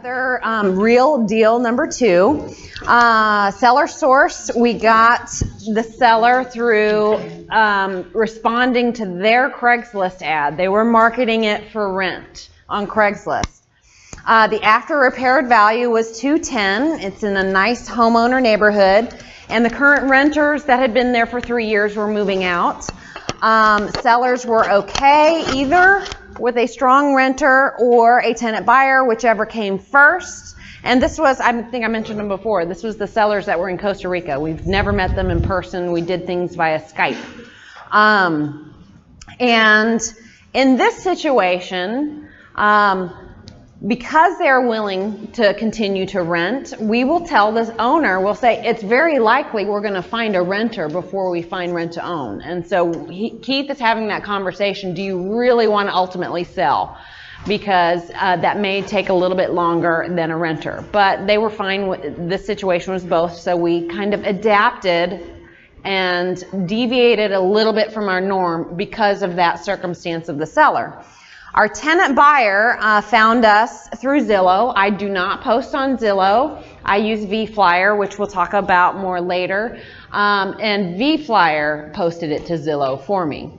Other real deal number 2, seller source. We got the seller through responding to their Craigslist ad. They were marketing it for rent on Craigslist. The after repaired value was $210. It's in a nice homeowner neighborhood, and the current renters that had been there for 3 years were moving out. Sellers were okay either with a strong renter or a tenant buyer, whichever came first. And this was, I think I mentioned them before, this was the sellers that were in Costa Rica. We've never met them in person. We did things via Skype. And in this situation, because they're willing to continue to rent, we will tell this owner, we'll say, it's very likely we're going to find a renter before we find rent to own. And so Keith is having that conversation, do you really want to ultimately sell? Because that may take a little bit longer than a renter. But they were fine with, this situation was both, so we kind of adapted and deviated a little bit from our norm because of that circumstance of the seller. Our tenant buyer found us through Zillow. I do not post on Zillow. I use VFlyer, which we'll talk about more later. And VFlyer posted it to Zillow for me,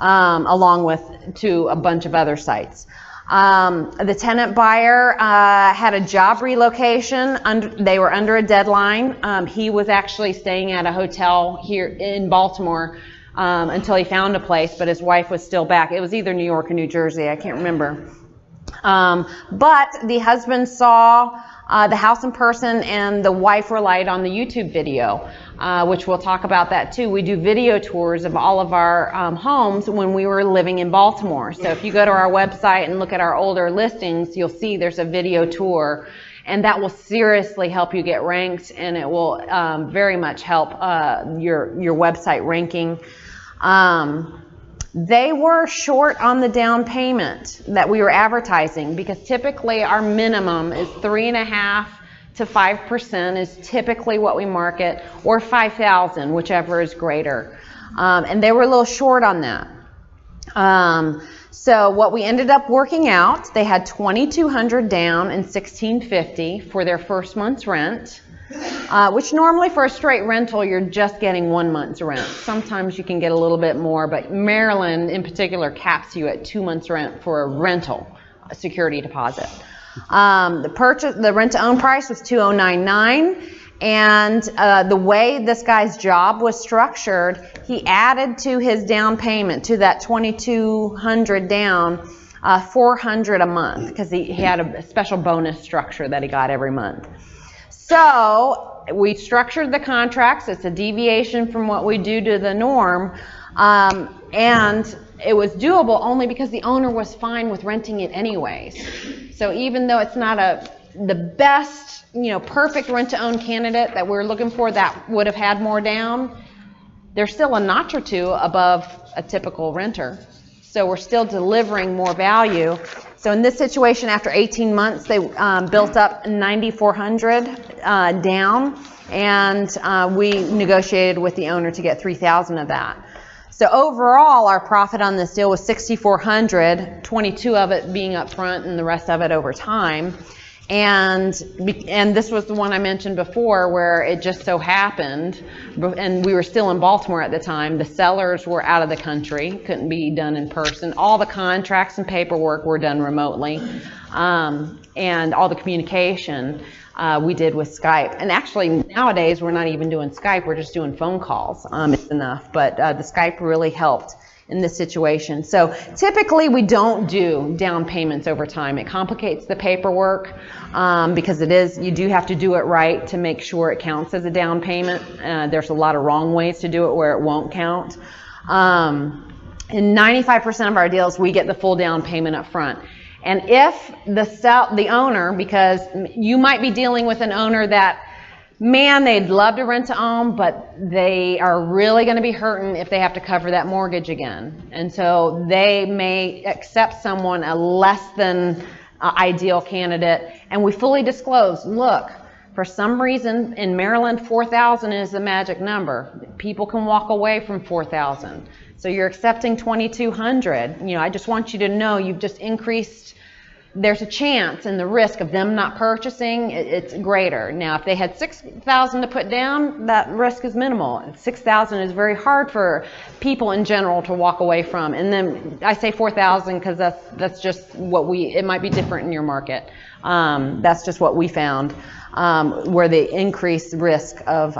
along with to a bunch of other sites. The tenant buyer had a job relocation. They were under a deadline. He was actually staying at a hotel here in Baltimore until he found a place, but his wife was still back. It was either New York or New Jersey, I can't remember. But the husband saw the house in person, and the wife relied on the YouTube video, which we'll talk about that too. We do video tours of all of our homes when we were living in Baltimore. So if you go to our website and look at our older listings, you'll see there's a video tour. And that will seriously help you get ranked, and it will very much help your website ranking. They were short on the down payment that we were advertising, because typically our minimum is 3.5% to 5% is typically what we market, or $5,000, whichever is greater. And they were a little short on that. So what we ended up working out, they had $2,200 down and $1,650 for their first month's rent, which normally for a straight rental, you're just getting 1 month's rent. Sometimes you can get a little bit more, but Maryland in particular caps you at 2 months' rent for a rental, a security deposit. The rent to own price was $2,099. And the way this guy's job was structured, he added to his down payment, to that $2,200 down, $400 a month, because he had a special bonus structure that he got every month. So we structured the contracts. It's a deviation from what we do to the norm, and it was doable only because the owner was fine with renting it anyways. So even though it's not the best, perfect rent-to-own candidate that we're looking for that would have had more down, there's still a notch or two above a typical renter. So we're still delivering more value. So in this situation, after 18 months, they built up $9,400 down, and we negotiated with the owner to get $3,000 of that. So overall, our profit on this deal was $6,400, 22 of it being up front and the rest of it over time. And this was the one I mentioned before, where it just so happened, and we were still in Baltimore at the time, the sellers were out of the country, couldn't be done in person. All the contracts and paperwork were done remotely, and all the communication we did with Skype. And actually nowadays we're not even doing Skype, we're just doing phone calls. It's enough, but the Skype really helped in this situation. So typically we don't do down payments over time. It complicates the paperwork because you do have to do it right to make sure it counts as a down payment. There's a lot of wrong ways to do it where it won't count. In 95% of our deals, we get the full down payment up front. And if the owner, because you might be dealing with an owner that, man, they'd love to rent to own, but they are really going to be hurting if they have to cover that mortgage again. And so they may accept someone, a less than ideal candidate, and we fully disclose, look, for some reason in Maryland, 4,000 is the magic number. People can walk away from 4,000. So you're accepting 2,200. I just want you to know you've just increased there's a chance and the risk of them not purchasing, it's greater. Now, if they had $6,000 to put down, that risk is minimal. $6,000 is very hard for people in general to walk away from. And then I say $4,000 because that's just what it might be different in your market. That's just what we found, where the increased risk of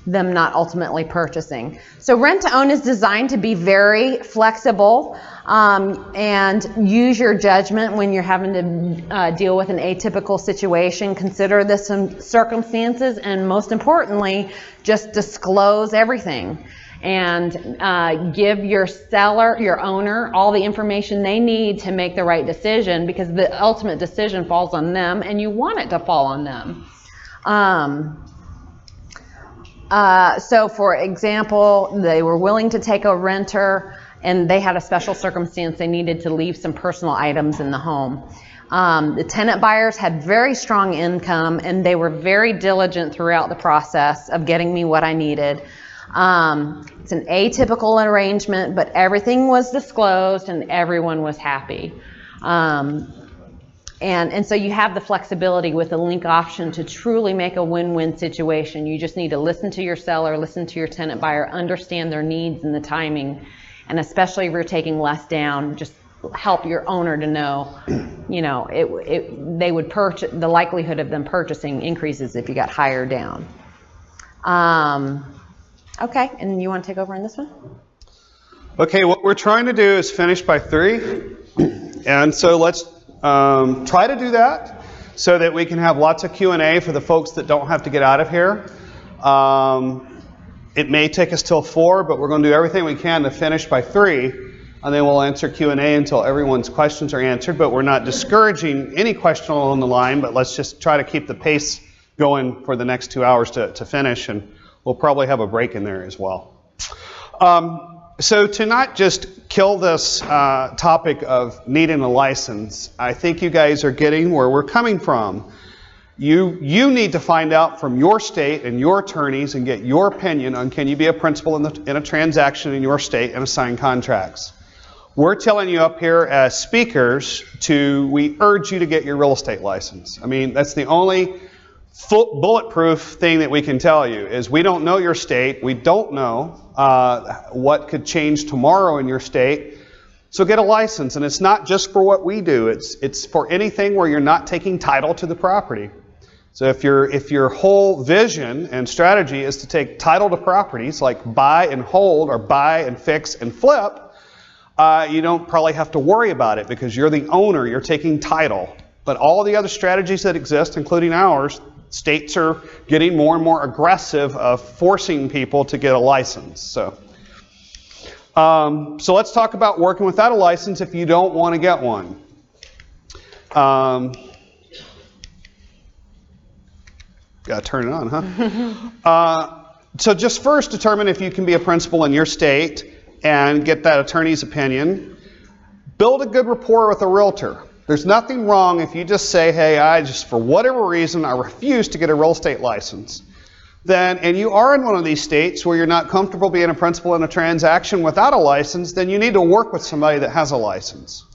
them not ultimately purchasing. So rent to own is designed to be very flexible and use your judgment when you're having to deal with an atypical situation. Consider the circumstances, and most importantly, just disclose everything and give your seller, your owner, all the information they need to make the right decision, because the ultimate decision falls on them and you want it to fall on them. So for example, they were willing to take a renter and they had a special circumstance. They needed to leave some personal items in the home. The tenant buyers had very strong income and they were very diligent throughout the process of getting me what I needed. It's an atypical arrangement, but everything was disclosed and everyone was happy. And so you have the flexibility with the link option to truly make a win-win situation. You just need to listen to your seller, listen to your tenant buyer, understand their needs and the timing. And especially if you're taking less down, just help your owner to know, they would purchase, the likelihood of them purchasing increases if you got higher down. Okay, and you want to take over on this one? Okay, what we're trying to do is finish by 3. And so let's try to do that so that we can have lots of Q&A for the folks that don't have to get out of here. It may take us till 4, but we're going to do everything we can to finish by 3, and then we'll answer Q&A until everyone's questions are answered. But we're not discouraging any question along the line, but let's just try to keep the pace going for the next 2 hours to finish, and we'll probably have a break in there as well. So to not just kill this topic of needing a license, I think you guys are getting where we're coming from. You need to find out from your state and your attorneys and get your opinion on, can you be a principal in a transaction in your state and assign contracts. We're telling you up here as speakers we urge you to get your real estate license. I mean, that's the only bulletproof thing that we can tell you is we don't know your state. We don't know what could change tomorrow in your state. So get a license, and it's not just for what we do. It's for anything where you're not taking title to the property. So if your whole vision and strategy is to take title to properties like buy and hold or buy and fix and flip, you don't probably have to worry about it because you're the owner, you're taking title. But all the other strategies that exist, including ours, states are getting more and more aggressive of forcing people to get a license. So let's talk about working without a license if you don't want to get one. Got to turn it on, huh? So just first determine if you can be a principal in your state and get that attorney's opinion. Build a good rapport with a realtor. There's nothing wrong if you just say, hey, for whatever reason, I refuse to get a real estate license. And you are in one of these states where you're not comfortable being a principal in a transaction without a license, then you need to work with somebody that has a license.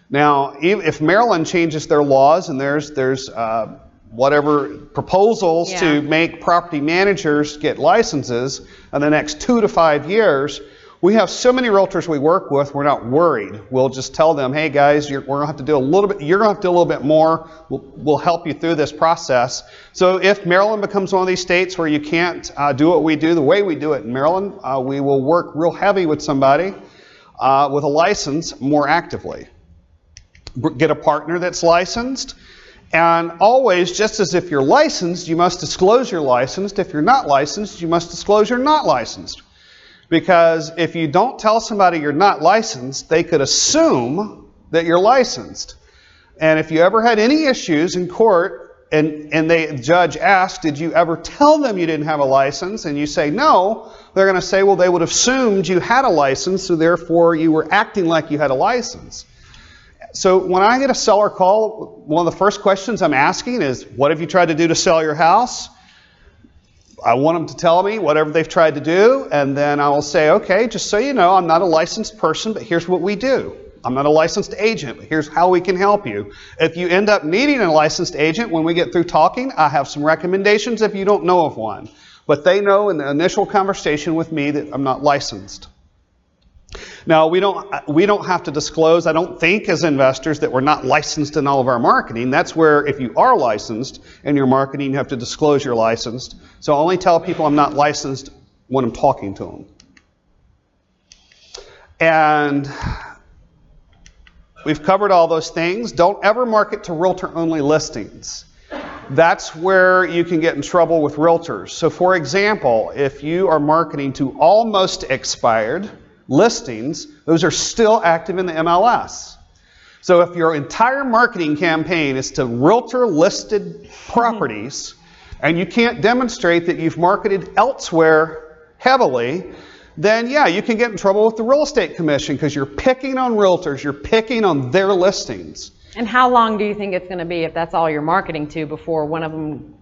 Now, if Maryland changes their laws and there's whatever proposals to make property managers get licenses in the next 2 to 5 years, we have so many realtors we work with, we're not worried. We'll just tell them, hey guys, we're going to have to do a little bit, you're going to have to do a little bit more. We'll help you through this process. So if Maryland becomes one of these states where you can't do what we do the way we do it in Maryland, we will work real heavy with somebody with a license more actively. Get a partner that's licensed. And always, just as if you're licensed, you must disclose you're licensed. If you're not licensed, you must disclose you're not licensed. Because if you don't tell somebody you're not licensed, they could assume that you're licensed. And if you ever had any issues in court and the judge asked, did you ever tell them you didn't have a license? And you say no, they're going to say, well, they would have assumed you had a license, so therefore you were acting like you had a license. So when I get a seller call, one of the first questions I'm asking is, what have you tried to do to sell your house? I want them to tell me whatever they've tried to do, and then I will say, okay, just so you know, I'm not a licensed person, but here's what we do. I'm not a licensed agent, but here's how we can help you. If you end up needing a licensed agent when we get through talking, I have some recommendations if you don't know of one. But they know in the initial conversation with me that I'm not licensed. Now, we don't have to disclose, I don't think, as investors, that we're not licensed in all of our marketing. That's where, if you are licensed in your marketing, you have to disclose you're licensed. So I only tell people I'm not licensed when I'm talking to them. And we've covered all those things. Don't ever market to realtor-only listings. That's where you can get in trouble with realtors. So, for example, if you are marketing to almost expired listings, those are still active in the MLS. So if your entire marketing campaign is to realtor-listed properties, and you can't demonstrate that you've marketed elsewhere heavily, then yeah, you can get in trouble with the real estate commission because you're picking on realtors, you're picking on their listings. And how long do you think it's going to be if that's all you're marketing to before one of them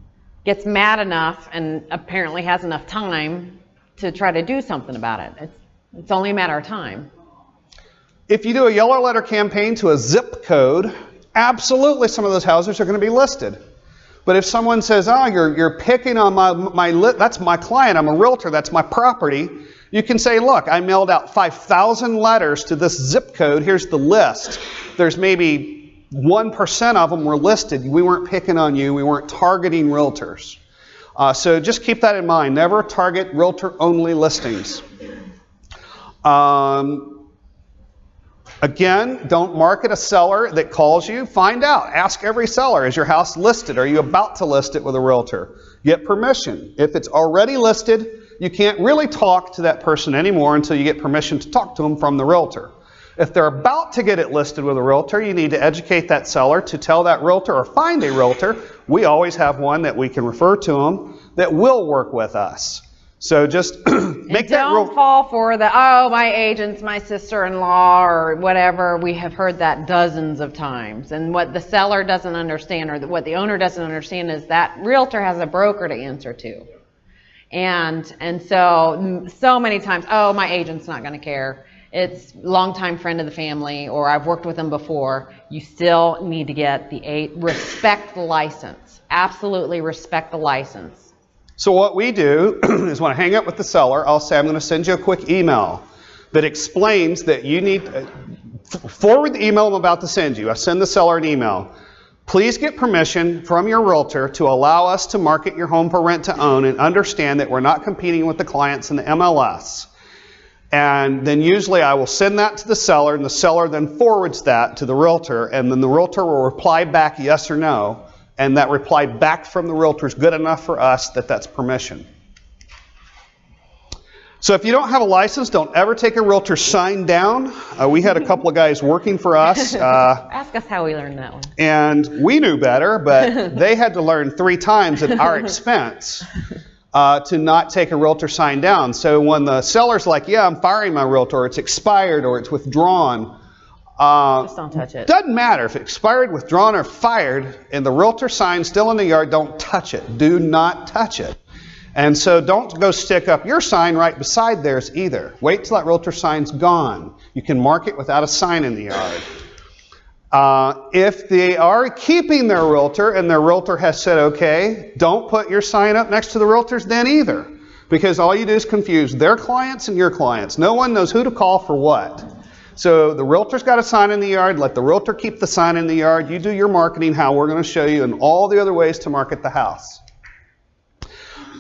gets mad enough and apparently has enough time to try to do something about it? It's only a matter of time. If you do a yellow letter campaign to a zip code, absolutely some of those houses are going to be listed. But if someone says, oh, you're picking on that's my client, I'm a realtor, that's my property, you can say, look, I mailed out 5,000 letters to this zip code, here's the list. There's maybe 1% of them were listed. We weren't picking on you, we weren't targeting realtors. So just keep that in mind. Never target realtor-only listings. Again, don't market a seller that calls you. Find out. Ask every seller, is your house listed? Are you about to list it with a realtor? Get permission. If it's already listed, you can't really talk to that person anymore until you get permission to talk to them from the realtor. If they're about to get it listed with a realtor, you need to educate that seller to tell that realtor or find a realtor. We always have one that we can refer to them that will work with us. So just make that rule. Don't fall for the, oh, my agent's my sister-in-law or whatever. We have heard that dozens of times. And what the seller doesn't understand, or what the owner doesn't understand, is that realtor has a broker to answer to. And so many times, oh, my agent's not going to care. It's a longtime friend of the family, or I've worked with them before. You still need to get respect the license. Absolutely respect the license. So what we do is when I hang up with the seller, I'll say, I'm going to send you a quick email that explains that you need forward the email I'm about to send you. I send the seller an email. Please get permission from your realtor to allow us to market your home for rent to own, and understand that we're not competing with the clients in the MLS. And then usually I will send that to the seller, and the seller then forwards that to the realtor, and then the realtor will reply back yes or no. And that reply back from the realtor is good enough for us that that's permission. So if you don't have a license, don't ever take a realtor sign down. We had a couple of guys working for us. Ask us how we learned that one. And we knew better, but they had to learn 3 times at our expense to not take a realtor sign down. So when the seller's like, yeah, I'm firing my realtor, it's expired or it's withdrawn, just don't touch it. Doesn't matter if it expired, withdrawn, or fired, and the realtor sign's still in the yard, don't touch it. Do not touch it. And so don't go stick up your sign right beside theirs either. Wait till that realtor sign's gone. You can mark it without a sign in the yard. If they are keeping their realtor and their realtor has said okay, don't put your sign up next to the realtor's then either. Because all you do is confuse their clients and your clients. No one knows who to call for what. So the realtor's got a sign in the yard. Let the realtor keep the sign in the yard. You do your marketing how we're going to show you, and all the other ways to market the house.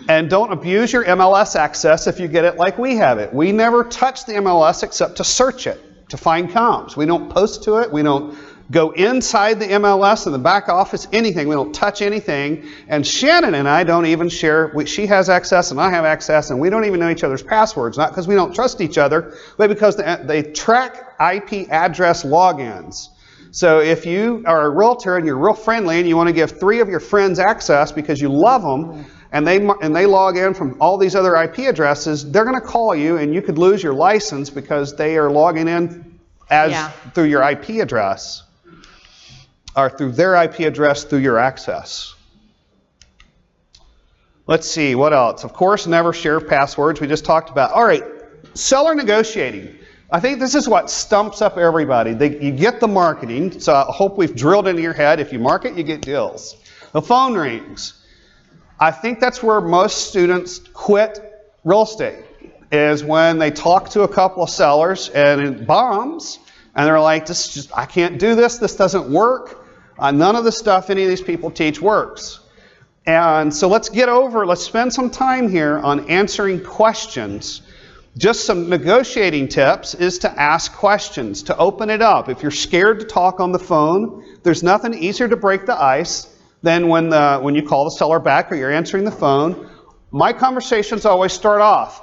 And don't abuse your MLS access if you get it like we have it. We never touch the MLS except to search it, to find comps. We don't post to it. We don't go inside the MLS in the back office, anything. We don't touch anything. And Shannon and I don't even share. She has access and I have access, and we don't even know each other's passwords. Not because we don't trust each other, but because they track IP address logins. So if you are a realtor and you're real friendly and you want to give 3 of your friends access because you love them, and they log in from all these other IP addresses, they're going to call you, and you could lose your license because they are logging in through your IP address, or through their IP address through your access. Let's see, what else? Of course, never share passwords. We just talked about. All right, seller negotiating. I think this is what stumps up everybody. You get the marketing, so I hope we've drilled into your head. If you market, you get deals. The phone rings. I think that's where most students quit real estate, is when they talk to a couple of sellers and it bombs, and they're like, I can't do this, this doesn't work. None of the stuff any of these people teach works. And so let's spend some time here on answering questions. Just some negotiating tips is to ask questions, to open it up. If you're scared to talk on the phone, there's nothing easier to break the ice than when you call the seller back or you're answering the phone. My conversations always start off,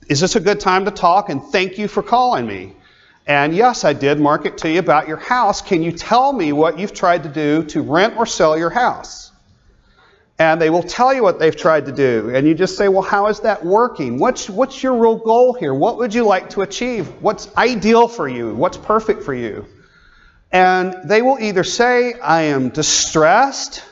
is this a good time to talk? And thank you for calling me. And yes, I did market to you about your house. Can you tell me what you've tried to do to rent or sell your house? And they will tell you what they've tried to do. And you just say, well, how is that working? What's your real goal here? What would you like to achieve? What's ideal for you? What's perfect for you? And they will either say, I am distressed,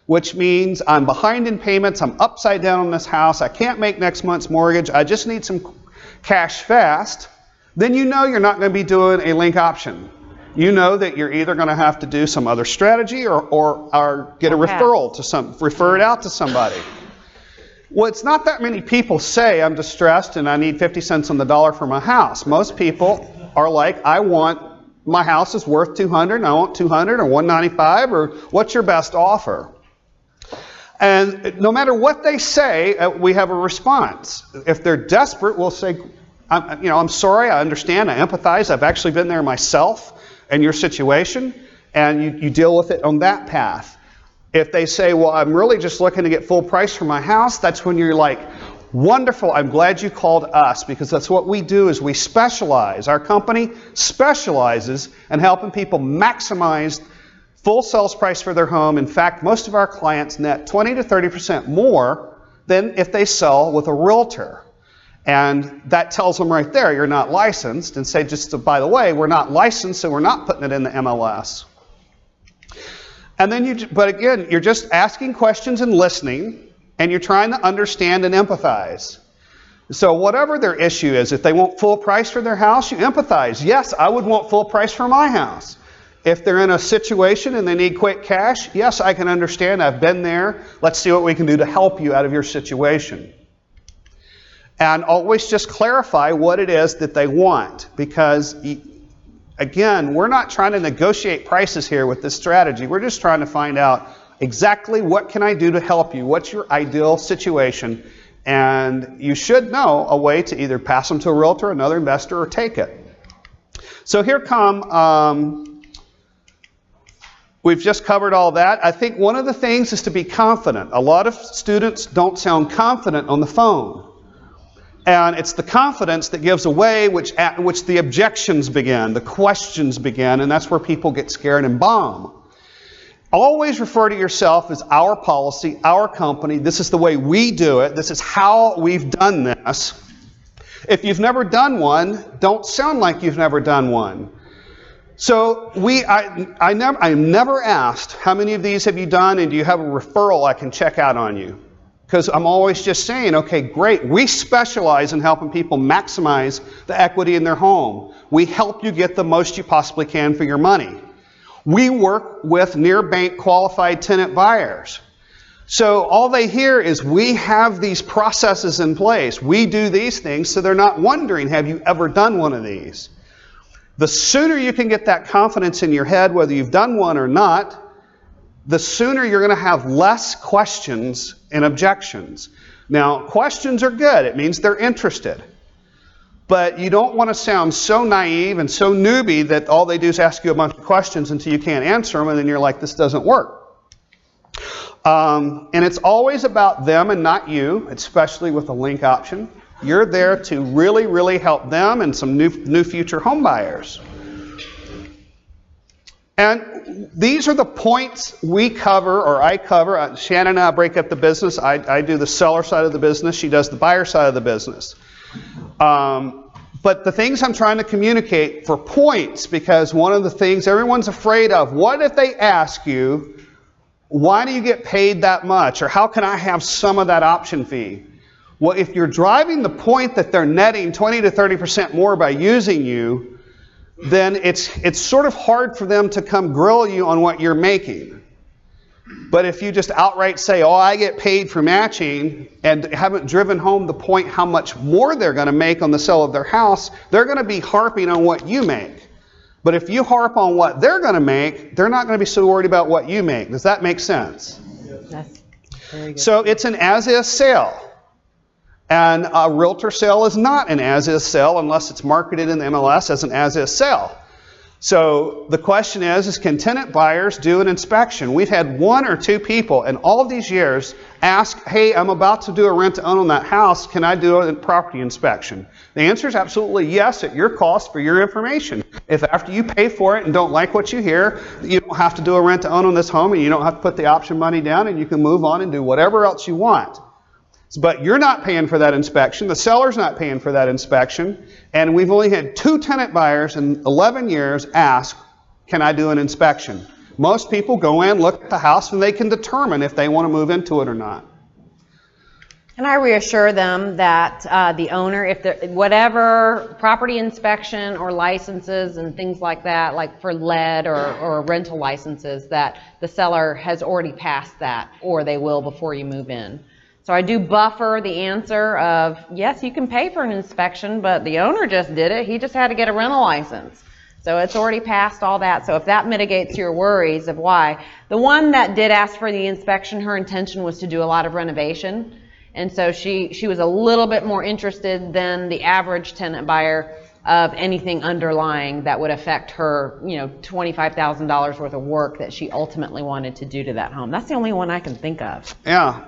which means I'm behind in payments, I'm upside down on this house, I can't make next month's mortgage, I just need some cash fast. Then you know you're not going to be doing a link option. You know that you're either going to have to do some other strategy or get a referral refer it out to somebody. Well, it's not that many people say I'm distressed and I need 50 cents on the dollar for my house. Most people are like, my house is worth $200 and I want $200 or $195, or what's your best offer? And no matter what they say, we have a response. If they're desperate, we'll say, I'm sorry, I understand, I empathize, I've actually been there myself in your situation, and you deal with it on that path. If they say, well, I'm really just looking to get full price for my house, that's when you're like, wonderful, I'm glad you called us, because that's what we do, is we specialize. Our company specializes in helping people maximize full sales price for their home. In fact, most of our clients net 20 to 30% more than if they sell with a realtor. And that tells them right there, you're not licensed, and say, by the way, we're not licensed, so we're not putting it in the MLS. And then but again, you're just asking questions and listening, and you're trying to understand and empathize. So whatever their issue is, if they want full price for their house, you empathize. Yes, I would want full price for my house. If they're in a situation and they need quick cash, yes, I can understand. I've been there. Let's see what we can do to help you out of your situation. And always just clarify what it is that they want, because, again, we're not trying to negotiate prices here with this strategy. We're just trying to find out exactly what can I do to help you, what's your ideal situation, and you should know a way to either pass them to a realtor, another investor, or take it. So here we've just covered all that. I think one of the things is to be confident. A lot of students don't sound confident on the phone. And it's the confidence that gives away which the objections begin, the questions begin, and that's where people get scared and bomb. Always refer to yourself as our policy, our company. This is the way we do it. This is how we've done this. If you've never done one, don't sound like you've never done one. So I'm never asked, how many of these have you done, and do you have a referral I can check out on you? Because I'm always just saying, okay, great. We specialize in helping people maximize the equity in their home. We help you get the most you possibly can for your money. We work with near bank qualified tenant buyers. So all they hear is we have these processes in place. We do these things, so they're not wondering, have you ever done one of these? The sooner you can get that confidence in your head, whether you've done one or not, the sooner you're going to have less questions and objections. Now, questions are good. It means they're interested. But you don't want to sound so naive and so newbie that all they do is ask you a bunch of questions until you can't answer them, and then you're like, this doesn't work. And it's always about them and not you, especially with the link option. You're there to really, really help them and some new future home buyers. And these are the points we cover, or I cover. Shannon and I break up the business. I do the seller side of the business. She does the buyer side of the business. But the things I'm trying to communicate for points, because one of the things everyone's afraid of, what if they ask you, why do you get paid that much? Or how can I have some of that option fee? Well, if you're driving the point that they're netting 20 to 30% more by using you, then it's sort of hard for them to come grill you on what you're making. But if you just outright say, oh, I get paid for matching, and haven't driven home the point how much more they're going to make on the sale of their house, they're going to be harping on what you make. But if you harp on what they're going to make, they're not going to be so worried about what you make. Does that make sense? That's very good. So it's an as-is sale. And a realtor sale is not an as-is sale unless it's marketed in the MLS as an as-is sale. So the question is can tenant buyers do an inspection? We've had 1 or 2 people in all of these years ask, hey, I'm about to do a rent-to-own on that house. Can I do a property inspection? The answer is absolutely yes at your cost for your information. If after you pay for it and don't like what you hear, you don't have to do a rent-to-own on this home and you don't have to put the option money down and you can move on and do whatever else you want. But you're not paying for that inspection. The seller's not paying for that inspection. And we've only had 2 tenant buyers in 11 years ask, can I do an inspection? Most people go in, look at the house, and they can determine if they want to move into it or not. And I reassure them that the owner, if whatever property inspection or licenses and things like that, like for lead or rental licenses, that the seller has already passed that, or they will before you move in. So I do buffer the answer of, yes, you can pay for an inspection, but the owner just did it. He just had to get a rental license. So it's already passed all that. So if that mitigates your worries of why. The one that did ask for the inspection, her intention was to do a lot of renovation. And so she was a little bit more interested than the average tenant buyer of anything underlying that would affect her, $25,000 worth of work that she ultimately wanted to do to that home. That's the only one I can think of. Yeah.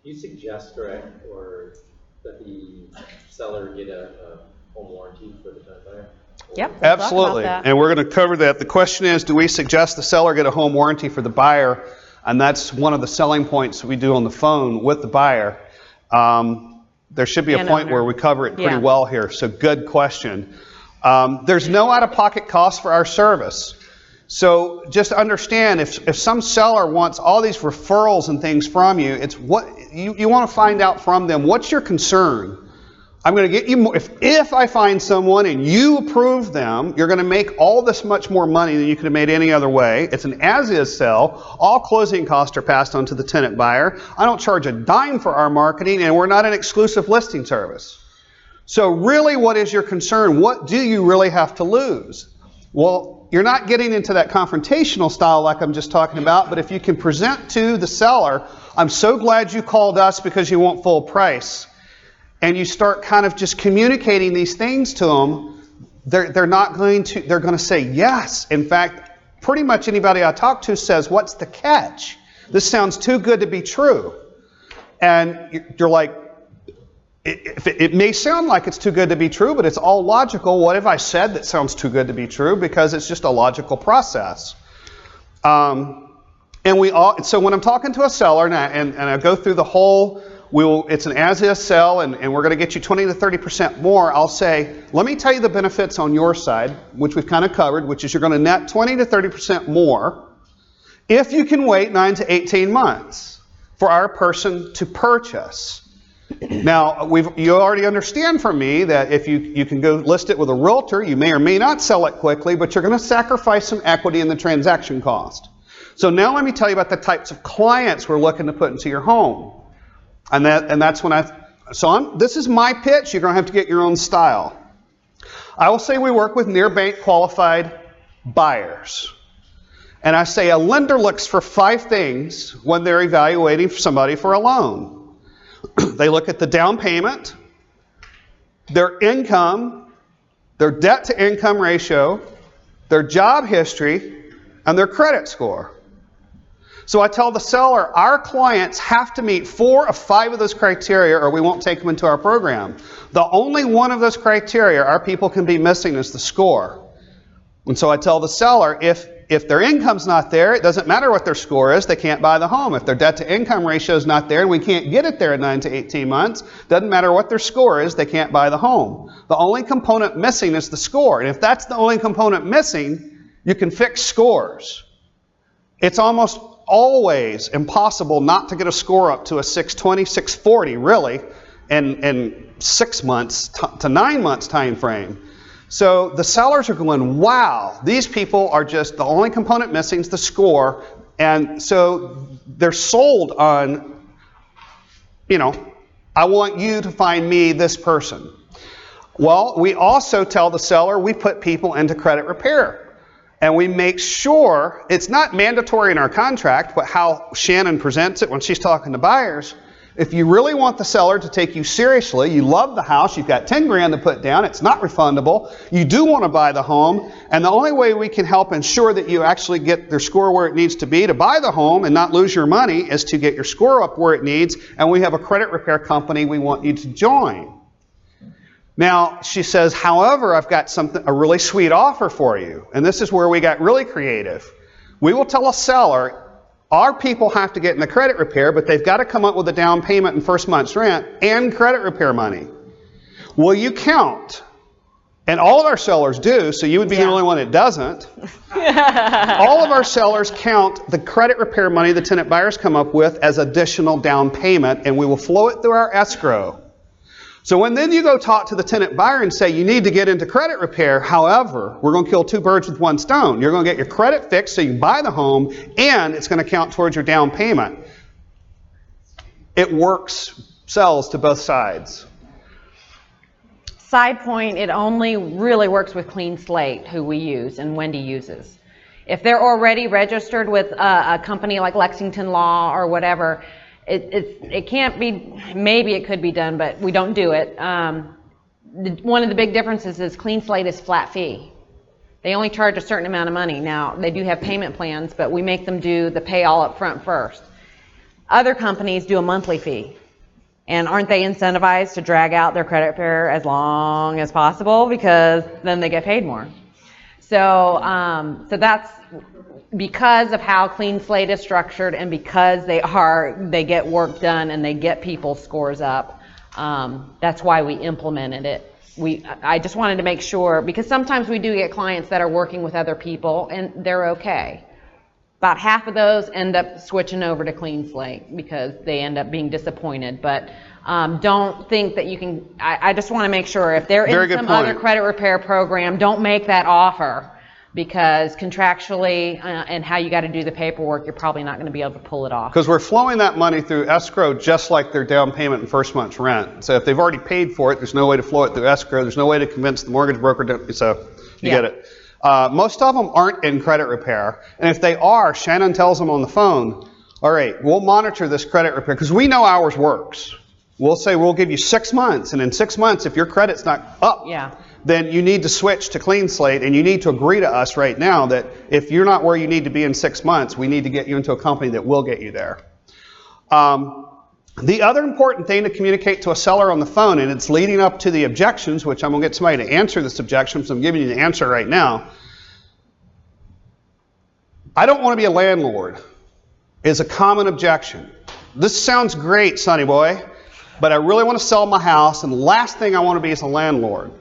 Do you suggest, or that the seller get a home warranty for the tenant buyer? Yep. We'll Absolutely. talk about that. And we're going to cover that. The question is, do we suggest the seller get a home warranty for the buyer? And that's one of the selling points we do on the phone with the buyer. There should be a point where we cover it pretty well here. So good question. There's no out-of-pocket cost for our service. So just understand, if some seller wants all these referrals and things from you, it's what you want to find out from them. What's your concern? I'm going to get you more. If I find someone and you approve them, you're going to make all this much more money than you could have made any other way. It's an as-is sale. All closing costs are passed on to the tenant buyer. I don't charge a dime for our marketing, and we're not an exclusive listing service. So really, what is your concern? What do you really have to lose? Well, you're not getting into that confrontational style like I'm just talking about, but if you can present to the seller, I'm so glad you called us because you want full price, and you start kind of just communicating these things to them, they're going to say yes. In fact, pretty much anybody I talk to says, what's the catch? This sounds too good to be true. And you're like, it may sound like it's too good to be true, but it's all logical. What have I said that sounds too good to be true? Because it's just a logical process. So when I'm talking to a seller and I go through the whole, it's an as-is sell and we're going to get you 20 to 30% more, I'll say, let me tell you the benefits on your side, which we've kind of covered, which is you're going to net 20 to 30% more if you can wait 9 to 18 months for our person to purchase. Now, you already understand from me that if you can go list it with a realtor, you may or may not sell it quickly, but you're going to sacrifice some equity in the transaction cost. So now let me tell you about the types of clients we're looking to put into your home. And that's when this is my pitch. You're going to have to get your own style. I will say we work with near bank qualified buyers. And I say a lender looks for 5 things when they're evaluating somebody for a loan. They look at the down payment, their income, their debt to income ratio, their job history, and their credit score. So I tell the seller, our clients have to meet 4 of 5 of those criteria or we won't take them into our program. The only one of those criteria our people can be missing is the score. And so I tell the seller, if their income's not there, it doesn't matter what their score is, they can't buy the home. If their debt to income ratio is not there and we can't get it there in 9 to 18 months, doesn't matter what their score is, they can't buy the home. The only component missing is the score. And if that's the only component missing, you can fix scores. It's almost always impossible not to get a score up to a 620, 640, really. in 6 months to 9 months time frame. So the sellers are going, wow, these people are just, the only component missing is the score. And so they're sold on, I want you to find me this person. Well, we also tell the seller we put people into credit repair. And we make sure, it's not mandatory in our contract, but how Shannon presents it when she's talking to buyers. If you really want the seller to take you seriously, you love the house, you've got 10 grand to put down, it's not refundable, you do want to buy the home, and the only way we can help ensure that you actually get their score where it needs to be to buy the home and not lose your money is to get your score up where it needs, and we have a credit repair company we want you to join. Now, she says, however, I've got a really sweet offer for you. And this is where we got really creative. We will tell a seller, our people have to get in the credit repair, but they've got to come up with a down payment and first month's rent and credit repair money. Will you count? And all of our sellers do, so you would be the only one that doesn't. All of our sellers count the credit repair money the tenant buyers come up with as additional down payment, and we will flow it through our escrow. So when then you go talk to the tenant buyer and say, you need to get into credit repair, however, we're going to kill two birds with one stone. You're going to get your credit fixed so you can buy the home, and it's going to count towards your down payment. It works, sells to both sides. Side point, it only really works with Clean Slate, who we use and Wendy uses. If they're already registered with a company like Lexington Law or whatever, it can't be, maybe it could be done, but we don't do it. One of the big differences is Clean Slate is flat fee. They only charge a certain amount of money. Now, they do have payment plans, but we make them do the pay all up front first. Other companies do a monthly fee. And aren't they incentivized to drag out their credit repair as long as possible because then they get paid more? So that's because of how Clean Slate is structured and because they get work done and they get people's scores up. That's why we implemented it. I just wanted to make sure, because sometimes we do get clients that are working with other people and they're okay. About half of those end up switching over to Clean Slate because they end up being disappointed. But don't think that you can, I just want to make sure if they're in some other credit repair program, don't make that offer, because contractually and how you got to do the paperwork, you're probably not going to be able to pull it off. Because we're flowing that money through escrow just like their down payment and first month's rent. So if they've already paid for it, there's no way to flow it through escrow. There's no way to convince the mortgage broker to, so you get it. Most of them aren't in credit repair. And if they are, Shannon tells them on the phone, all right, we'll monitor this credit repair because we know ours works. We'll say we'll give you 6 months, and in 6 months, if your credit's not up, then you need to switch to Clean Slate, and you need to agree to us right now that if you're not where you need to be in 6 months, we need to get you into a company that will get you there. The other important thing to communicate to a seller on the phone, and it's leading up to the objections, which I'm going to get somebody to answer this objection, so I'm giving you the answer right now. I don't want to be a landlord is a common objection. This sounds great, Sonny boy, but I really want to sell my house, and the last thing I want to be is a landlord.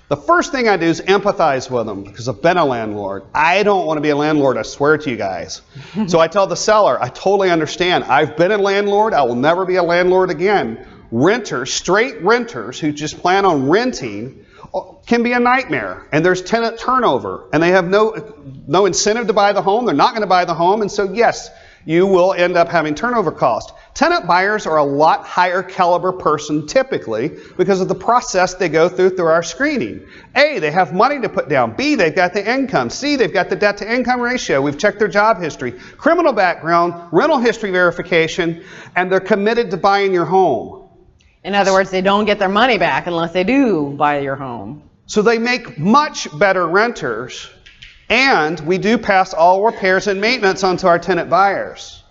The first thing I do is empathize with them because I've been a landlord. I don't want to be a landlord, I swear to you guys. So I tell the seller, I totally understand. I've been a landlord. I will never be a landlord again. Renters, straight renters who just plan on renting can be a nightmare. And there's tenant turnover. And they have no incentive to buy the home. They're not going to buy the home. And so, yes, you will end up having turnover cost. Tenant buyers are a lot higher caliber person typically because of the process they go through our screening. A, they have money to put down. B, they've got the income. C, they've got the debt to income ratio. We've checked their job history, criminal background, rental history verification, and they're committed to buying your home. In other words, they don't get their money back unless they do buy your home. So they make much better renters. And we do pass all repairs and maintenance onto our tenant buyers.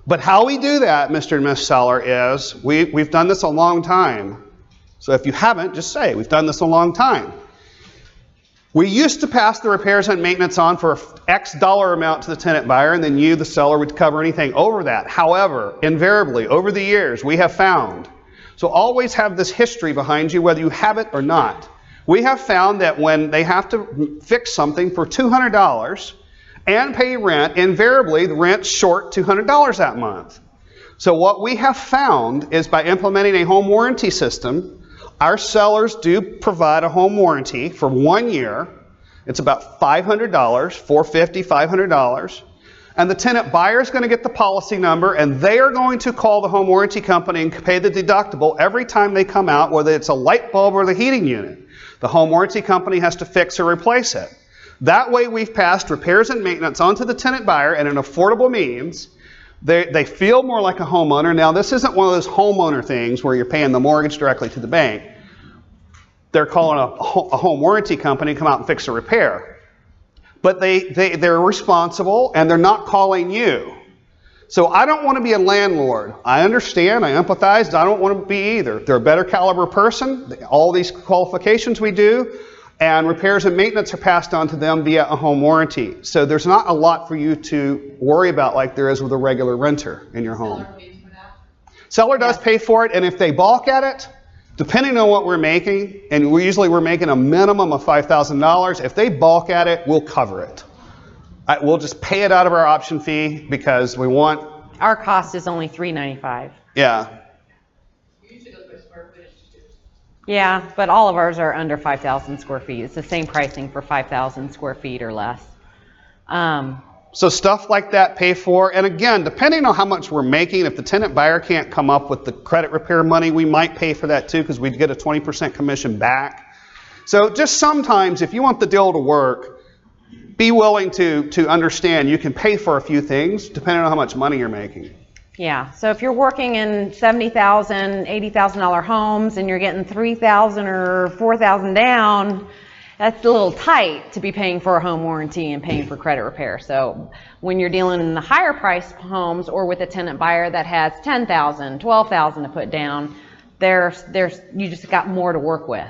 But how we do that, Mr. and Ms. Seller, is we've done this a long time. So if you haven't, just say, we've done this a long time. We used to pass the repairs and maintenance on for X dollar amount to the tenant buyer, and then you, the seller, would cover anything over that. However, invariably, over the years, we have found, so always have this history behind you, whether you have it or not. We have found that when they have to fix something for $200 and pay rent, invariably the rent's short $200 that month. So what we have found is by implementing a home warranty system, our sellers do provide a home warranty for 1 year. It's about $500, $450, $500. And the tenant buyer is going to get the policy number, and they are going to call the home warranty company and pay the deductible every time they come out, whether it's a light bulb or the heating unit. The home warranty company has to fix or replace it. That way we've passed repairs and maintenance onto the tenant buyer at an affordable means. They feel more like a homeowner. Now, this isn't one of those homeowner things where you're paying the mortgage directly to the bank. They're calling a home warranty company to come out and fix a repair. But they're responsible, and they're not calling you. So I don't want to be a landlord. I understand, I empathize, I don't want to be either. They're a better caliber person, all these qualifications we do, and repairs and maintenance are passed on to them via a home warranty. So there's not a lot for you to worry about like there is with a regular renter in your home. Seller does pay for it, and if they balk at it, depending on what we're making, and we're making a minimum of $5,000, if they balk at it, we'll cover it. We'll just pay it out of our option fee because we want... Our cost is only $395. Yeah. Yeah, but all of ours are under 5,000 square feet. It's the same pricing for 5,000 square feet or less. So stuff like that pay for, and again, depending on how much we're making, if the tenant buyer can't come up with the credit repair money, we might pay for that too because we'd get a 20% commission back. So just sometimes, if you want the deal to work, be willing to understand you can pay for a few things depending on how much money you're making. Yeah, so if you're working in $70,000, $80,000 homes and you're getting $3,000 or $4,000 down, that's a little tight to be paying for a home warranty and paying for credit repair. So when you're dealing in the higher priced homes or with a tenant buyer that has $10,000, $12,000 to put down, you just got more to work with.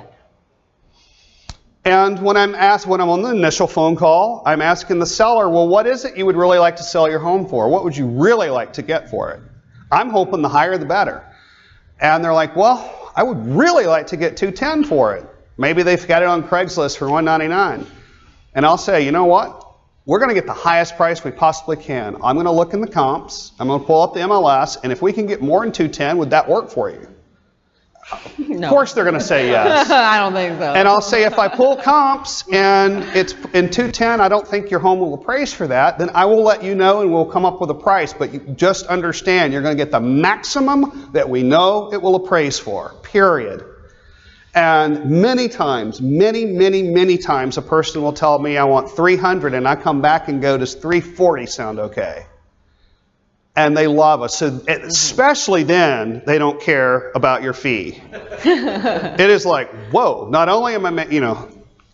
And when I'm on the initial phone call, I'm asking the seller, well, what is it you would really like to sell your home for? What would you really like to get for it? I'm hoping the higher the better. And they're like, well, I would really like to get $210 for it. Maybe they've got it on Craigslist for $199. And I'll say, you know what? We're going to get the highest price we possibly can. I'm going to look in the comps. I'm going to pull up the MLS. And if we can get more than $210, would that work for you? No. Of course they're going to say yes. I don't think so. And I'll say if I pull comps and it's in 210, I don't think your home will appraise for that, then I will let you know and we'll come up with a price. But you just understand you're going to get the maximum that we know it will appraise for, period. And many times, many times, a person will tell me I want 300 and I come back and go, does 340 sound okay? And they love us. So especially then, they don't care about your fee. It is like, whoa, not only am I,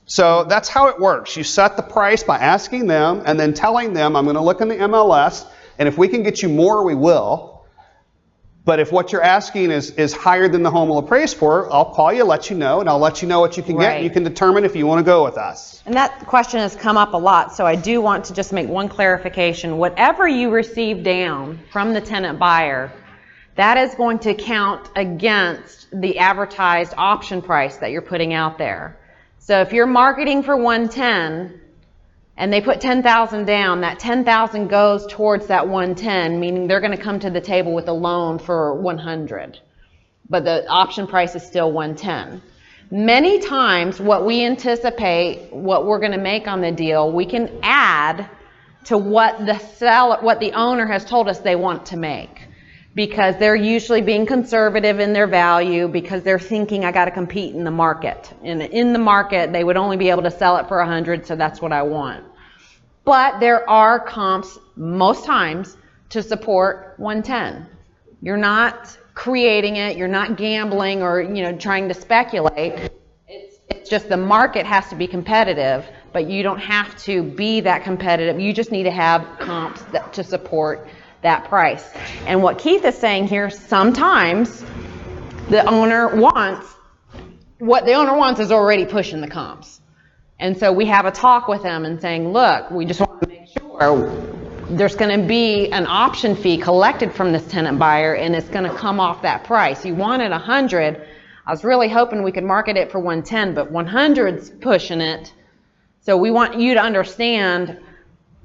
So that's how it works. You set the price by asking them and then telling them, I'm going to look in the MLS, and if we can get you more, we will. But if what you're asking is higher than the home will appraise for, I'll call you, let you know, and I'll let you know what you can get, and you can determine if you want to go with us. And that question has come up a lot, so I do want to just make one clarification. Whatever you receive down from the tenant buyer, that is going to count against the advertised option price that you're putting out there. So if you're marketing for 110 and they put 10,000 down, that 10,000 goes towards that 110, meaning they're going to come to the table with a loan for 100. But the option price is still 110. Many times what we anticipate, what we're going to make on the deal, we can add to what the owner has told us they want to make. Because they're usually being conservative in their value because they're thinking I got to compete in the market. And in the market, they would only be able to sell it for 100, so that's what I want. But there are comps most times to support 110. You're not creating it, you're not gambling or trying to speculate. It's just the market has to be competitive, but you don't have to be that competitive. You just need to have comps to support that price. And what Keith is saying here, sometimes the owner wants, what the owner wants is already pushing the comps. And so we have a talk with them and saying, look, we just want to make sure there's going to be an option fee collected from this tenant buyer and it's going to come off that price. You wanted 100. I was really hoping we could market it for 110, but 100's pushing it. So we want you to understand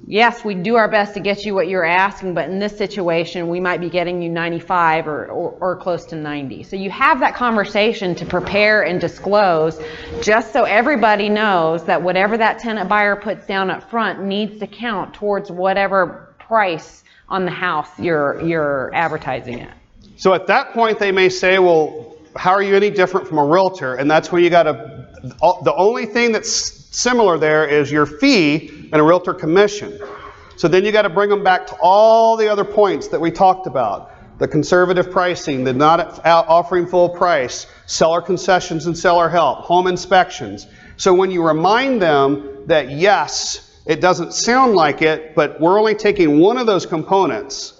yes, we do our best to get you what you're asking, but in this situation, we might be getting you 95 or close to 90. So you have that conversation to prepare and disclose, just so everybody knows that whatever that tenant buyer puts down up front needs to count towards whatever price on the house you're advertising it. So at that point, they may say, well, how are you any different from a realtor? And that's when you got to, the only thing that's similar there is your fee and a realtor commission. So then you got to bring them back to all the other points that we talked about. The conservative pricing, the not offering full price, seller concessions and seller help, home inspections. So when you remind them that yes, it doesn't sound like it, but we're only taking one of those components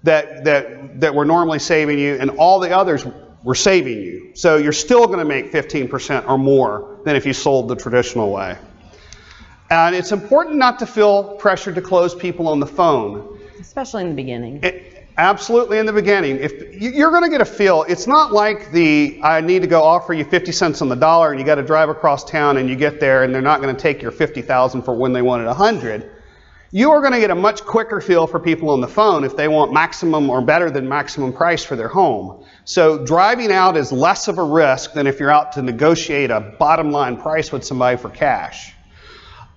that we're normally saving you, and all the others we're saving you. So you're still going to make 15% or more than if you sold the traditional way. And it's important not to feel pressured to close people on the phone. Especially in the beginning. Absolutely in the beginning. If you're going to get a feel, it's not like I need to go offer you 50 cents on the dollar and you got to drive across town and you get there and they're not going to take your 50,000 for when they wanted 100. You are going to get a much quicker feel for people on the phone if they want maximum or better than maximum price for their home. So driving out is less of a risk than if you're out to negotiate a bottom line price with somebody for cash.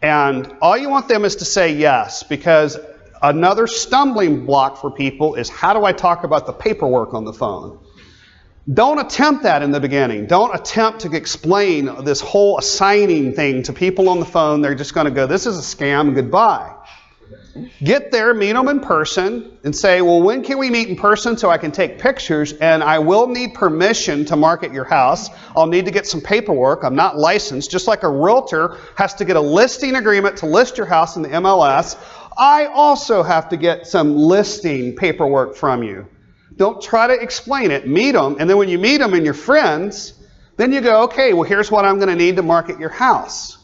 And all you want them is to say yes, because another stumbling block for people is, how do I talk about the paperwork on the phone? Don't attempt that in the beginning. Don't attempt to explain this whole assigning thing to people on the phone. They're just going to go, this is a scam, goodbye. Get there, meet them in person, and say, well, when can we meet in person so I can take pictures, and I will need permission to market your house. I'll need to get some paperwork. I'm not licensed. Just like a realtor has to get a listing agreement to list your house in the MLS, I also have to get some listing paperwork from you. Don't try to explain it. Meet them, and then when you meet them and you're friends, then you go, okay, well, here's what I'm going to need to market your house.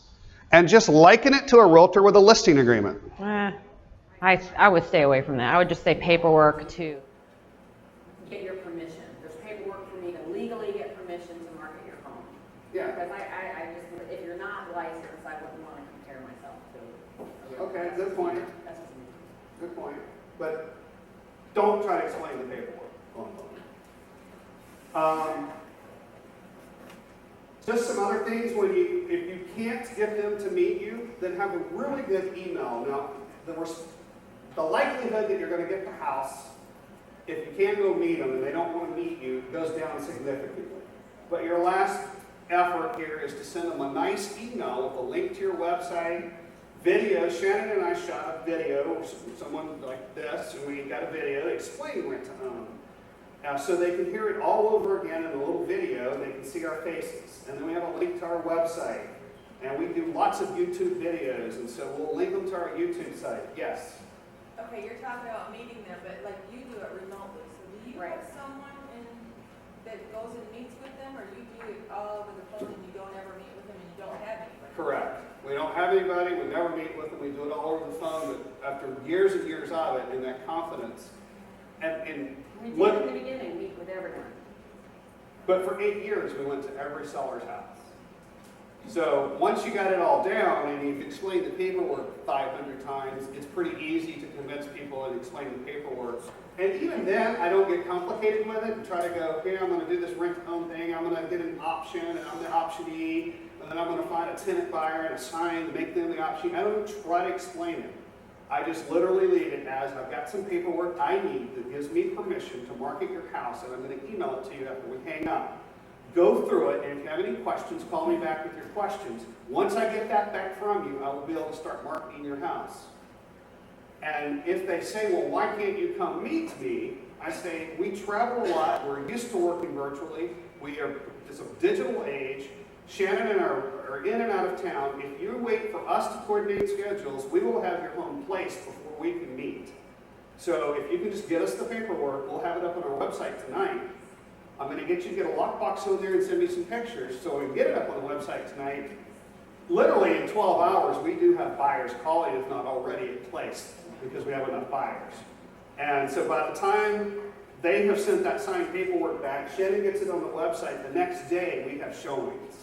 And just liken it to a realtor with a listing agreement. I would stay away from that. I would just say paperwork to get your permission. There's paperwork for me to legally get permission to market your home. Yeah. Because I just, if you're not licensed, I wouldn't want to compare myself to. Okay, good point. Good point. But don't try to explain the paperwork on the phone. Just some other things, if you can't get them to meet you, then have a really good email. Now, the likelihood that you're going to get the house, if you can't go meet them and they don't want to meet you, goes down significantly. But your last effort here is to send them a nice email with a link to your website, video. Shannon and I shot a video, someone like this, and we got a video explaining rent to own. So they can hear it all over again in a little video, and they can see our faces. And then we have a link to our website. And we do lots of YouTube videos, and so we'll link them to our YouTube site. Yes? Okay, you're talking about meeting them, but like you do it remotely. So do you have someone that goes and meets with them, or you do it all over the phone and you don't ever meet with them and you don't have anybody? Correct. We don't have anybody, we never meet with them, we do it all over the phone, but after years and years of it, and that confidence, and We did in the beginning meet with everyone. but for 8 years, we went to every seller's house. So once you got it all down and you've explained the paperwork 500 times, it's pretty easy to convince people and explain the paperwork. And even then, I don't get complicated with it and try to go, okay, I'm going to do this rent-to-own thing, I'm going to get an option, and I'm the optionee, and then I'm going to find a tenant buyer and a sign to make them the optionee. I don't try to explain it. I just literally leave it as, I've got some paperwork I need that gives me permission to market your house, and I'm going to email it to you after we hang up. Go through it, and if you have any questions, call me back with your questions. Once I get that back from you, I will be able to start marketing your house. And if they say, well, why can't you come meet me? I say, we travel a lot. We're used to working virtually. It's a digital age. Shannon and I are in and out of town. If you wait for us to coordinate schedules, we will have your home placed before we can meet. So if you can just get us the paperwork, we'll have it up on our website tonight. I'm going to get you to get a lockbox on there and send me some pictures. So we can get it up on the website tonight. Literally in 12 hours, we do have buyers calling, if not already in place, because we have enough buyers. And so by the time they have sent that signed paperwork back, Shannon gets it on the website. The next day, we have showings.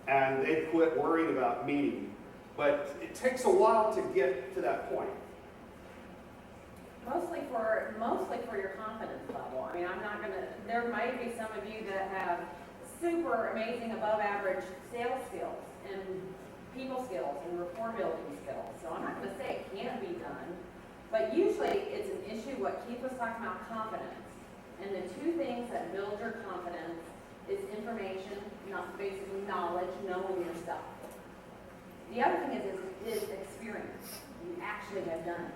And they quit worrying about meeting. But it takes a while to get to that point. Mostly for your confidence level. I mean, I'm not gonna, there might be some of you that have super amazing above average sales skills and people skills and rapport building skills. So I'm not gonna say it can't be done, but usually it's an issue, what Keith was talking about, confidence. And the two things that build your confidence is information, not basically knowledge, knowing your stuff. The other thing is experience. You actually have done it.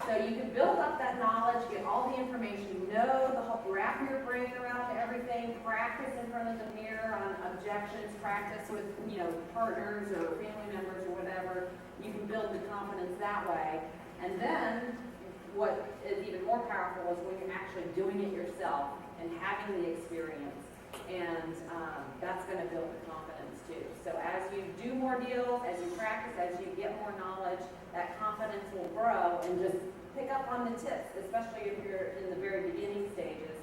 So you can build up that knowledge, get all the information, know the whole, wrap your brain around everything, practice in front of the mirror on objections, practice with, partners or family members or whatever. You can build the confidence that way. And then what is even more powerful is when you're actually doing it yourself and having the experience. And that's going to build the confidence too. So as you do more deals, as you practice, as you get more knowledge, that confidence will grow, and just pick up on the tips, especially if you're in the very beginning stages.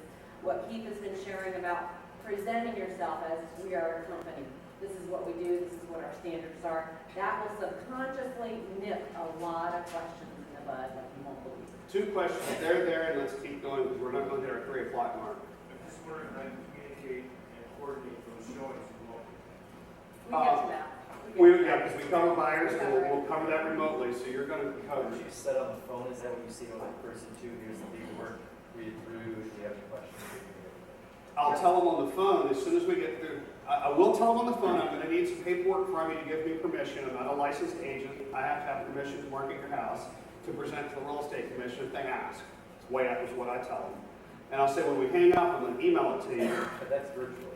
What Keith has been sharing about presenting yourself as we are a company. This is what we do, this is what our standards are. That will subconsciously nip a lot of questions in the bud like you won't believe. 2 questions. They're there, and let's keep going because we're not going to hit our 3 o'clock mark. I'm just wondering how you communicate and coordinate those showings remotely. We get to that. Because we cover buyers, and we'll cover that remotely, so you're going to be covered. Would you set up the phone? Is that what you see with the person too? Here's the paperwork, read it through, if you have any questions. I'll tell them on the phone as soon as we get through. I will tell them on the phone, I'm going to need some paperwork from you to give me permission. I'm not a licensed agent. I have to have permission to market your house to present to the real estate commission if they ask. It's way up is what I tell them. And I'll say when we hang up, I'm going to email it to you. But that's virtual.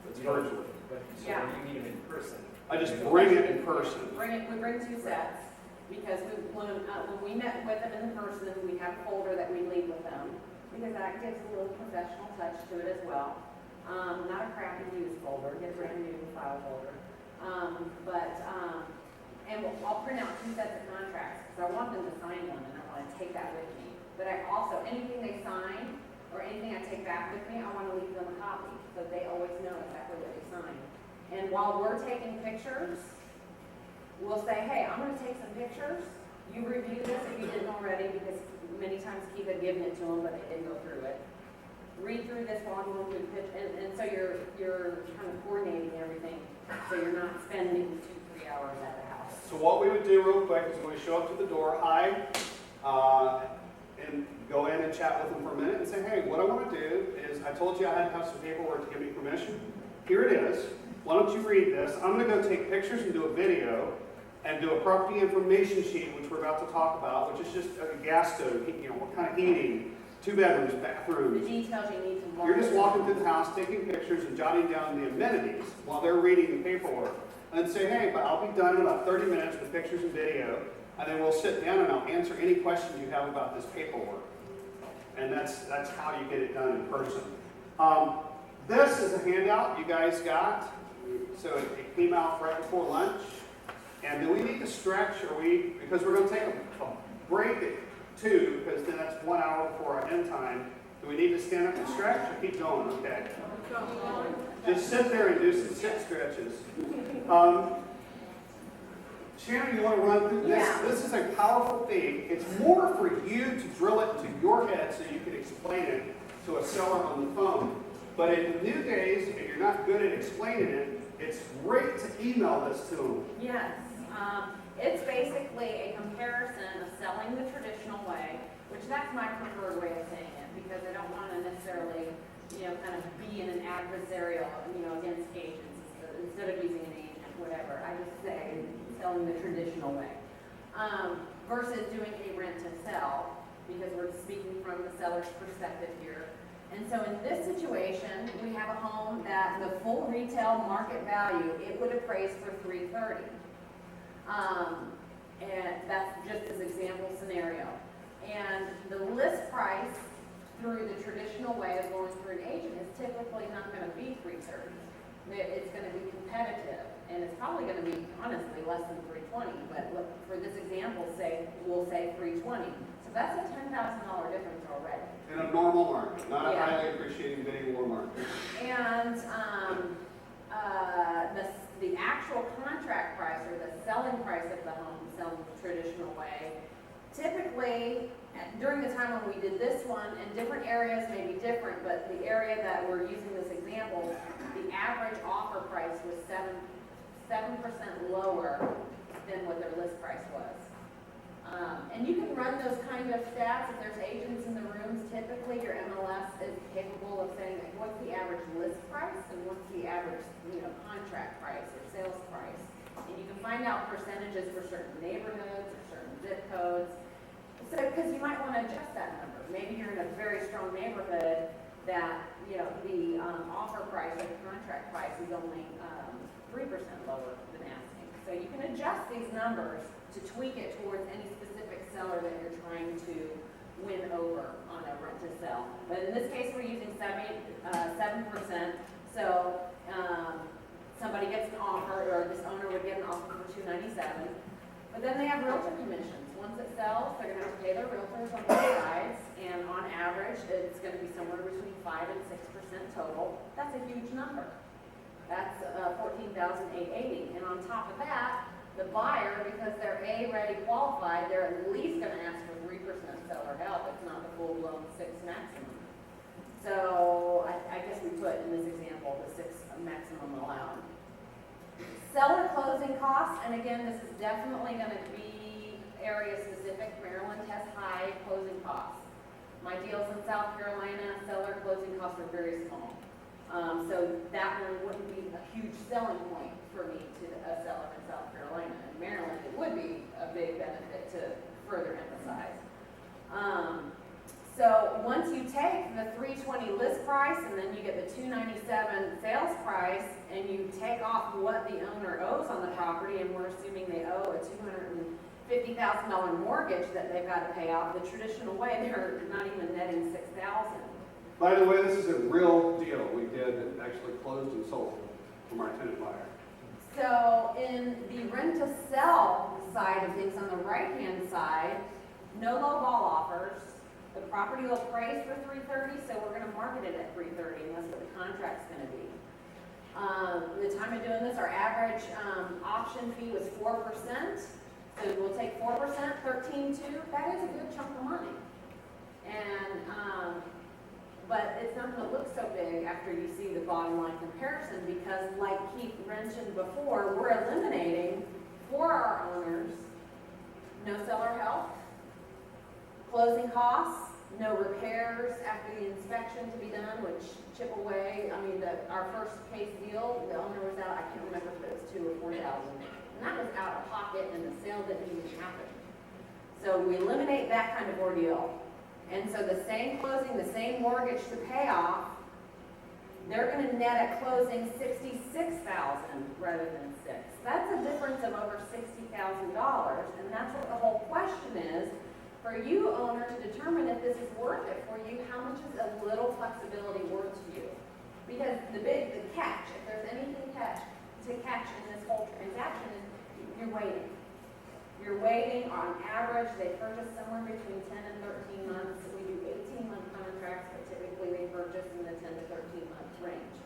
It's virtual. But so Yeah. when you meet them in person. I just bring it in person. We bring 2 sets, because when we met with them in person, we have a folder that we leave with them, because that gives a little professional touch to it as well. Not a crappy used folder, get a brand new file folder. I'll print out 2 sets of contracts, because I want them to sign one, and I want to take that with me. But I also, anything they sign, or anything I take back with me, I want to leave them a copy, so they always know exactly what they signed. And while we're taking pictures, we'll say, hey, I'm going to take some pictures. You review this if you didn't already, because many times Keith had given it to them, but they didn't go through it. Read through this while I'm going through the picture. And so you're kind of coordinating everything, so you're not spending 2-3 hours at the house. So what we would do real quick is when we show up to the door, hi, and go in and chat with them for a minute and say, hey, what I want to do is, I told you I had to have some paperwork to give me permission. Here it is. Why don't you read this? I'm going to go take pictures and do a video and do a property information sheet, which we're about to talk about, which is just a gas stove, what kind of heating, 2 bedrooms, bathrooms. The details you need to walk. You're just walking through the house, taking pictures and jotting down the amenities while they're reading the paperwork. And then say, hey, but I'll be done in about 30 minutes with pictures and video, and then we'll sit down and I'll answer any questions you have about this paperwork. And that's how you get it done in person. This is a handout you guys got. So it came out right before lunch. And do we need to stretch? Because we're going to take a break at 2, because then that's 1 hour before our end time. Do we need to stand up and stretch or keep going? Okay. Just sit there and do some sit stretches. Shannon, you want to run through this? Yeah. This is a powerful theme. It's more for you to drill it into your head so you can explain it to a seller on the phone. But in the new days, if you're not good at explaining it, it's great to email this to them. Yes. It's basically a comparison of selling the traditional way, which that's my preferred way of saying it, because I don't want to necessarily, kind of be in an adversarial, against agents instead of using an agent, whatever. I just say selling the traditional way, versus doing a rent to sell, because we're speaking from the seller's perspective here. And so in this situation, we have a home that the full retail market value, it would appraise for $330,000. And that's just as example scenario. And the list price through the traditional way of going through an agent is typically not going to be $330,000. It's going to be competitive, and it's probably going to be, honestly, less than $320,000. But look, for this example, we'll say $320,000. So that's a $10,000 difference already. In a normal market, not a Yeah. highly appreciating bidding war market. And the actual contract price or the selling price of the home, selling the traditional way, typically, during the time when we did this one, and different areas may be different, but the area that we're using this example, the average offer price was 7% lower than what their list price was. And you can run those kind of stats. If there's agents in the rooms, typically your MLS is capable of saying like, what's the average list price and what's the average, contract price or sales price. And you can find out percentages for certain neighborhoods or certain zip codes. So, because you might want to adjust that number. Maybe you're in a very strong neighborhood that, the offer price or the contract price is only 3% lower than asking. So you can adjust these numbers to tweak it towards any specific seller that you're trying to win over on a rent to sell. But in this case, we're using 7%. So somebody gets an offer, or this owner would get an offer for $297. But then they have realtor commissions. Once it sells, they're going to have to pay their realtors on both sides, and on average, it's going to be somewhere between 5 and 6% total. That's a huge number. That's $14,880, and on top of that, the buyer, because they're A-ready qualified, they're at least going to ask for 3% seller help. It's not the full-blown 6 maximum. So I guess we put in this example the 6 maximum allowed. Seller closing costs, and again, this is definitely going to be area specific. Maryland has high closing costs. My deals in South Carolina, seller closing costs are very small. So that one wouldn't be a huge selling point for me to a seller in South Carolina. In Maryland, it would be a big benefit to further emphasize. So once you take the $320 list price and then you get the $297 sales price and you take off what the owner owes on the property, and we're assuming they owe a $250,000 mortgage that they've got to pay off, the traditional way, they're not even netting $6,000. By the way, this is a real deal. We did actually closed and sold from our tenant buyer. So in the rent to sell side of things, on the right-hand side, no low ball offers. The property will appraise for $330, so we're going to market it at $330, and that's what the contract's going to be. The time of doing this, our average option fee was 4%. So we'll take 4%, $13.2. That is a good chunk of money. And but it's not going to look so big after you see the bottom line comparison, because like Keith mentioned before, we're eliminating for our owners no seller help, closing costs, no repairs after the inspection to be done, which chip away. I mean, our first case deal, the owner was out, I can't remember if it was $2,000 or $4,000, and that was out of pocket, and the sale didn't even happen. So we eliminate that kind of ordeal. And so the same closing, the same mortgage to pay off, they're going to net at closing $66,000 rather than $6,000. That's a difference of over $60,000, and that's what the whole question is. For you, owner, to determine if this is worth it for you, how much is a little flexibility worth to you? Because the catch, if there's anything to catch in this whole transaction, is you're waiting. You're waiting. On average, they purchase somewhere between 10 and 13 months. We do 18-month contracts, but typically they purchase in the 10 to 13-month range.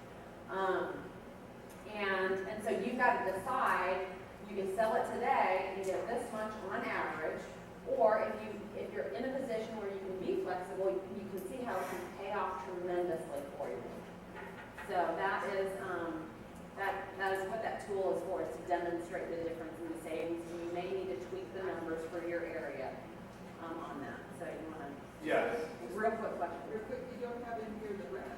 And so you've got to decide, you can sell it today and get this much on average, or if you're in a position where you can be flexible, you can see how it can pay off tremendously for you. So that is what that tool is for, is to demonstrate the difference in the savings. And you may need to tweak the numbers for your area on that. So you want to? Yes. Real quick question. Real quick, you don't have in here the rent.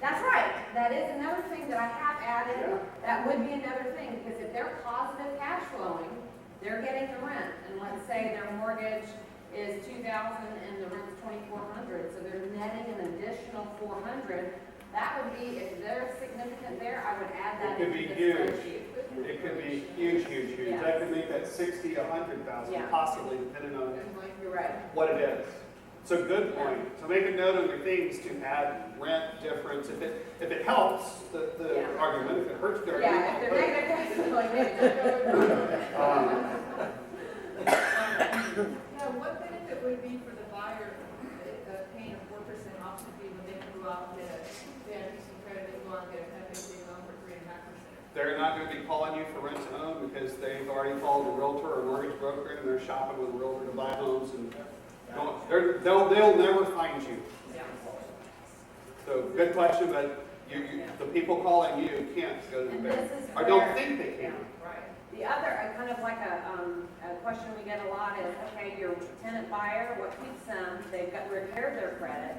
That's right. That is another thing that I have added. Yeah. That would be another thing, because if they're positive cash flowing, they're getting the rent. And let's say their mortgage is $2,000 and the rent's $2,400, so they're netting an additional $400. That would be, if they're significant there, I would add that into the spreadsheet. It could be huge, huge, huge. Yeah. That could make that 60, 100,000, Yeah. possibly, depending on You're right. what it is. So good point. So make a note on your things to add rent difference. If it helps the Yeah. argument, if it hurts the Yeah, argument. if they're negative cash flowing, maybe Now, what benefit would it be for the buyer paying a 4% option fee when they can go out and get a fantasy credit and go out and get an FHA loan for 3.5%? They're not going to be calling you for rent to own because they've already called a realtor or mortgage broker and they're shopping with a realtor to buy homes and they'll never find you. So good question, but the people calling you can't go to the And bank. this is I don't where- think they can. The other, kind of like a question we get a lot is, okay, your tenant buyer, what keeps them, they've got repaired their credit,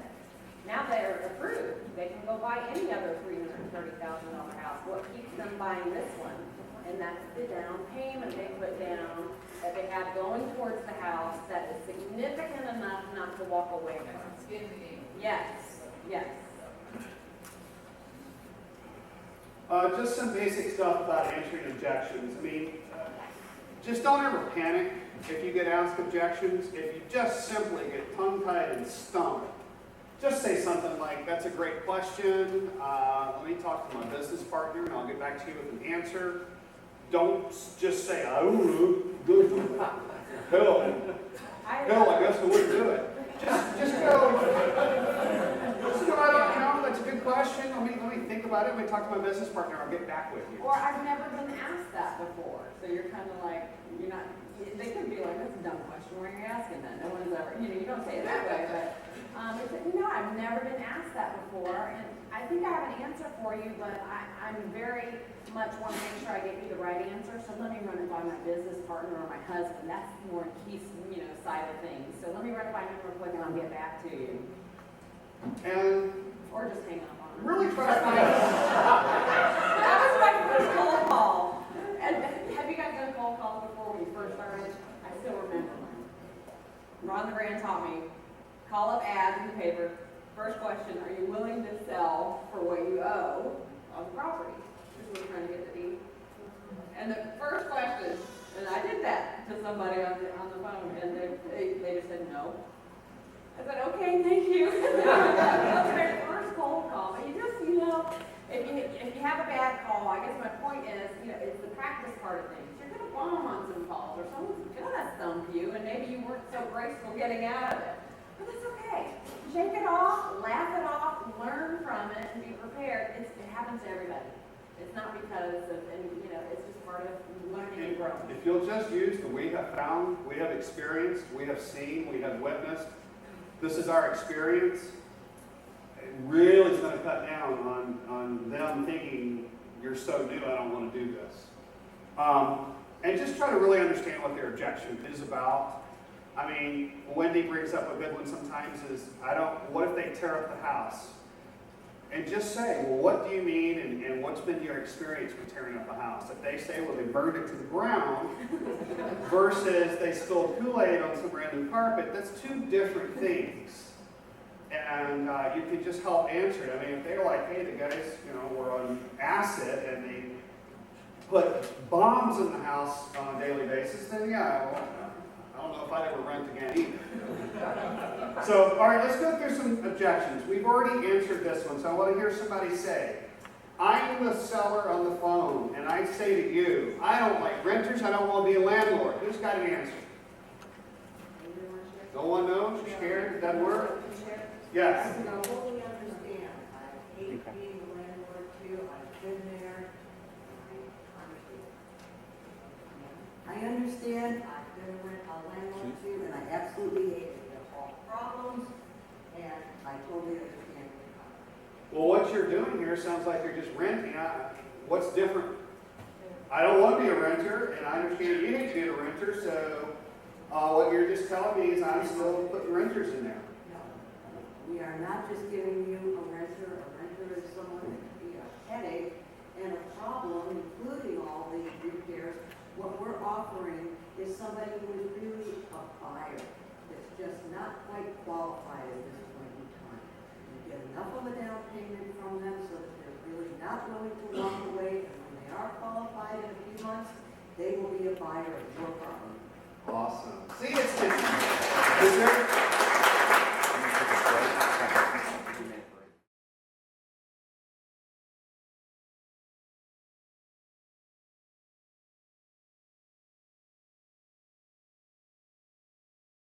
now they're approved, they can go buy any other $330,000 house, what keeps them buying this one? And that's the down payment they put down, that they have going towards the house, that is significant enough not to walk away from. Yes, yes. Just some basic stuff about answering objections. I mean, just don't ever panic if you get asked objections. If you just simply get tongue-tied and stumped, just say something like, that's a great question. Let me talk to my business partner and I'll get back to you with an answer. Don't just say, I don't know, good. Hell, I guess I wouldn't do it. Just go. That's a good question. Let me think about it. Let me talk to my business partner. I'll get back with you. Or I've never been asked that before, so you're kind of like, you're not, they could be like, that's a dumb question, why are you asking that? No one's ever, you don't say it that way, but, it's like, I've never been asked that before, and I think I have an answer for you, but I'm very much want to make sure I get you the right answer, so let me run it by my business partner or my husband. That's more key, side of things. So let me run it by him real quick and I'll get back to you. And Or just hang up on him. really try to That was my first cold call. And have you guys done cold calls before when you first started? I still remember mine. Ron the Grand taught me, call up ads in the paper. First question, are you willing to sell for what you owe on the property? This was trying to get the deed. And the first question, and I did that to somebody on the phone, and they just said no. I said, okay, thank you. That was my first cold call. But you just, if you have a bad call, I guess my point is, it's the practice part of things. You're going to bomb on some calls, or someone's going to stump you, and maybe you weren't so graceful getting out of it. But that's okay. Shake it off, laugh it off, learn from it, and be prepared. It happens to everybody. It's not because of, it's just part of learning and growing. If you'll just use the we have found, we have experienced, we have seen, we have witnessed, this is our experience, it really is going to cut down on them thinking you're so new, I don't want to do this. And just try to really understand what their objection is about. I mean, Wendy brings up a good one sometimes is, what if they tear up the house? And just say, well, what do you mean, and what's been your experience with tearing up a house? If they say, well, they burned it to the ground, versus they spilled Kool-Aid on some brand new carpet, that's two different things. And you can just help answer it. I mean, if they're like, hey, the guys, were on acid, and they put bombs in the house on a daily basis, then yeah, well, I don't know if I'd ever rent again either. So, all right, let's go through some objections. We've already answered this one, so I want to hear somebody say, I'm the seller on the phone, and I say to you, I don't like renters, I don't want to be a landlord. Who's got an answer? No one knows? You're scared? It doesn't work? Yes. I totally understand. I hate being a landlord too. I've been there. I understand. I've been a landlord too, and I absolutely hate it. There's all problems, and I totally understand. Well, what you're doing here sounds like you're just renting. What's different? I don't want to be a renter, and I understand you hate being a renter, so what you're just telling me is I'm still putting renters in there. No, we are not just giving you a renter. A renter is someone that can be a headache and a problem, including all the repairs. What we're offering is somebody who is really a buyer that's just not quite qualified at this point in time. You get enough of a down payment from them so that they're really not willing to walk away, and when they are qualified in a few months, they will be a buyer of your property.